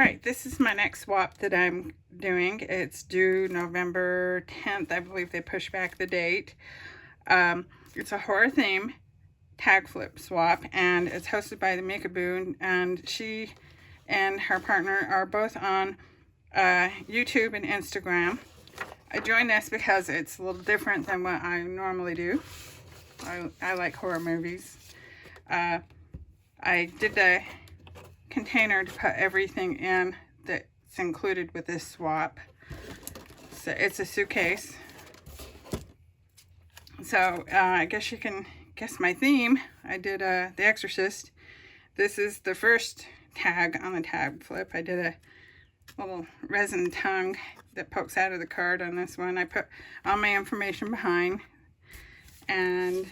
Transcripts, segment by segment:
Alright, this is my next swap that I'm doing. It's due November 10th. I believe they pushed back the date. It's a horror theme tag flip swap, and it's hosted by the Mika-Boo, and she and her partner are both on YouTube and Instagram. I joined this because it's a little different than what I normally do. I like horror movies. I did the container to put everything in that's included with this swap. So it's a suitcase. So I guess you can guess my theme. I did The Exorcist. This is the first tag on the tag flip. I did a little resin tongue that pokes out of the card on this one. I put all my information behind, and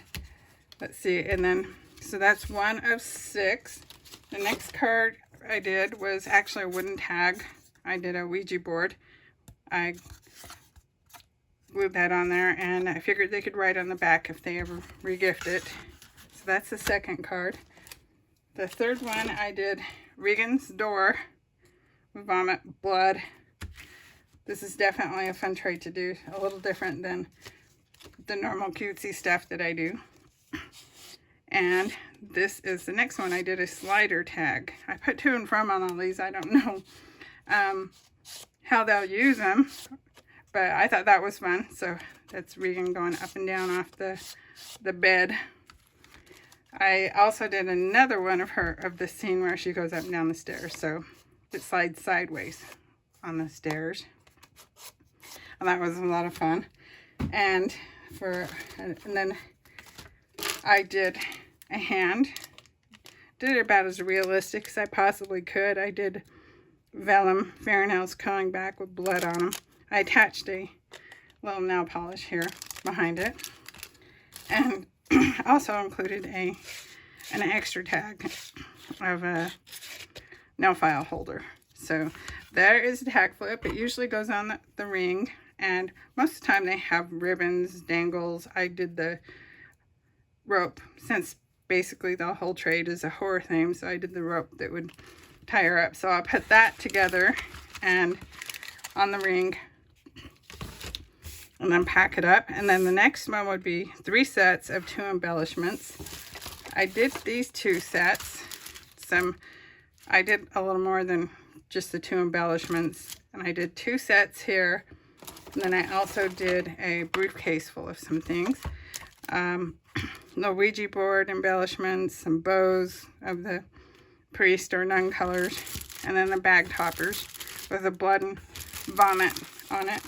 let's see, and then so that's 1 of 6. The next card I did was actually a wooden tag. I did a Ouija board. I glued that on there, and I figured they could write on the back if they ever regift it. So that's the second card. The third one I did Regan's door with vomit, blood. This is definitely a fun trade to do. A little different than the normal cutesy stuff that I do. And this is the next one. I did a slider tag. I put to and from on all these. I don't know how they'll use them, but I thought that was fun. So that's Regan going up and down off the bed. I also did another one of the scene where she goes up and down the stairs. So it slides sideways on the stairs. And that was a lot of fun. And then I did a hand. Did it about as realistic as I possibly could. I did vellum fingernails coming back with blood on them. I attached a little nail polish here behind it, and also included an extra tag of a nail file holder. So there is the tag flip. It usually goes on the ring, and most of the time they have ribbons, dangles. I did the rope, since basically the whole trade is a horror theme, so I did the rope that would tie her up. So I'll put that together and on the ring and then pack it up. And then the next one would be 3 sets of 2 embellishments. I did these 2 sets. I did a little more than just the 2 embellishments, and I did 2 sets here, and then I also did a briefcase full of some things. The Ouija board embellishments, some bows of the priest or nun colors, and then the bag toppers with the blood and vomit on it.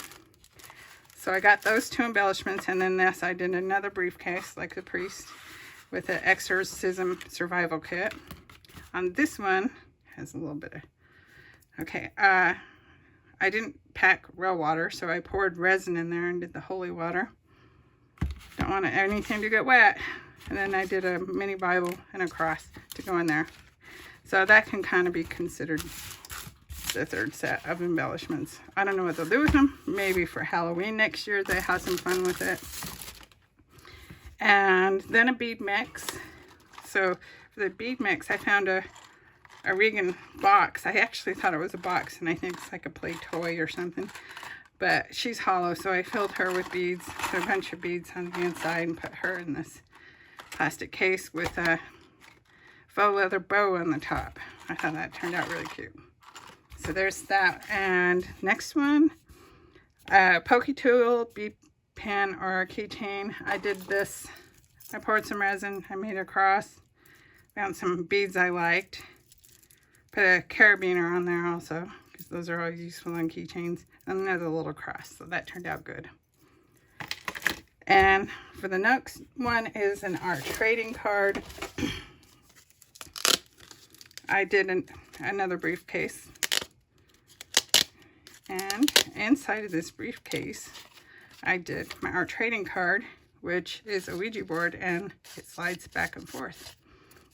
So I got those 2 embellishments, and then this, I did another briefcase like the priest with the exorcism survival kit. On this one, has a little bit of, okay, I didn't pack rail water, so I poured resin in there and did the holy water. Don't want anything to get wet. And then I did a mini Bible and a cross to go in there. So that can kind of be considered the 3rd set of embellishments. I don't know what they'll do with them. Maybe for Halloween next year they have some fun with it. And then a bead mix. So for the bead mix, I found a Regan box. I actually thought it was a box, and I think it's like a play toy or something. But she's hollow, so I filled her with beads, put a bunch of beads on the inside, and put her in this plastic case with a faux leather bow on the top. I thought that turned out really cute. So there's that. And next one, pokey tool, bead pin, or a keychain. I did this. I poured some resin. I made a cross. Found some beads I liked. Put a carabiner on there also, because those are always useful on keychains. And another little cross, so that turned out good. And for the next one is an art trading card. I did another briefcase. And inside of this briefcase, I did my art trading card, which is a Ouija board, and it slides back and forth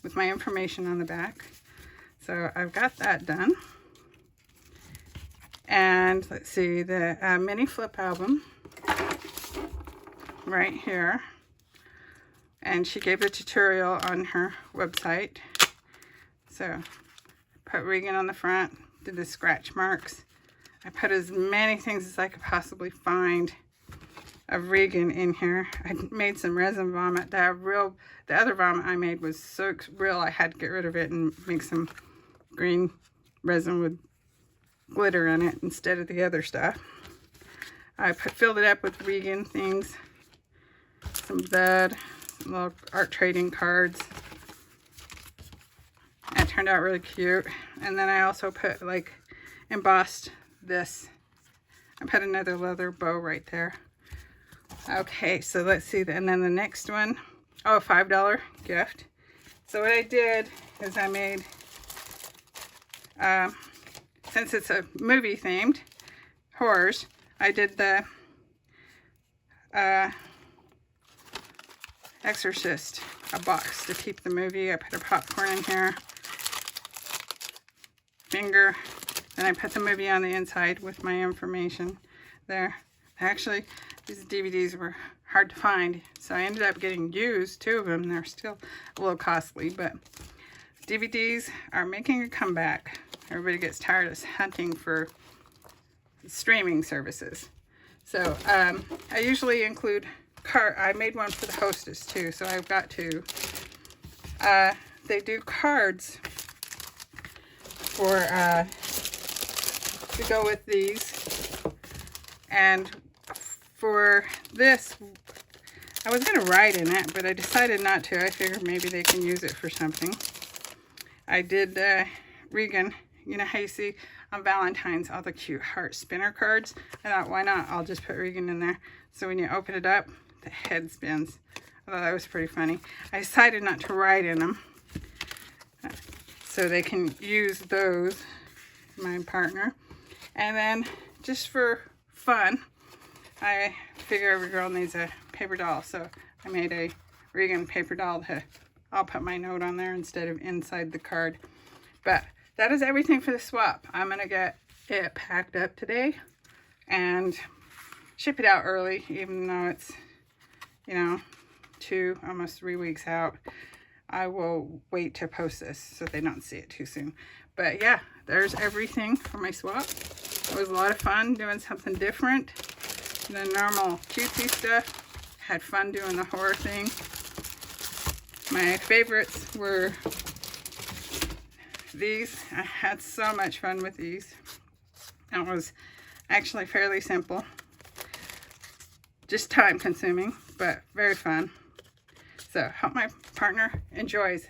with my information on the back. So I've got that done. And let's see, the mini flip album right here. And she gave a tutorial on her website. So put Regan on the front, did the scratch marks. I put as many things as I could possibly find of Regan in here. I made some resin vomit. The other vomit I made was so real I had to get rid of it and make some green resin with glitter in it instead of the other stuff. I filled it up with Regan things, some bud, some little art trading cards. It turned out really cute. And then I also put, like, embossed this. I put another leather bow right there. Okay, so let's see. And then the next one, oh, $5 gift. So what I did is I made, since it's a movie themed, horrors, I did the Exorcist, a box to keep the movie. I put a popcorn in here, finger, then I put the movie on the inside with my information there. Actually, these DVDs were hard to find, so I ended up getting used, 2 of them. They're still a little costly, but DVDs are making a comeback. Everybody gets tired of hunting for streaming services. So I usually include I made one for the hostess too, so I've got 2. They do cards for to go with these, and for this I was gonna write in it, but I decided not to. I figured maybe they can use it for something. I did Regan, you know how you see on Valentine's all the cute heart spinner cards. I thought, why not? I'll just put Regan in there. So when you open it up, the head spins. I thought that was pretty funny. I decided not to write in them, so they can use those, my partner. And then just for fun, I figure every girl needs a paper doll. So I made a Regan paper doll I'll put my note on there instead of inside the card. But that is everything for the swap. I'm going to get it packed up today and ship it out early, even though it's, you know, 2, almost 3 weeks out. I will wait to post this so they don't see it too soon. But yeah, there's everything for my swap. It was a lot of fun doing something different than normal cutesy stuff. Had fun doing the horror thing. My favorites were these. I had so much fun with these. It was actually fairly simple. Just time consuming, but very fun. So hope my partner enjoys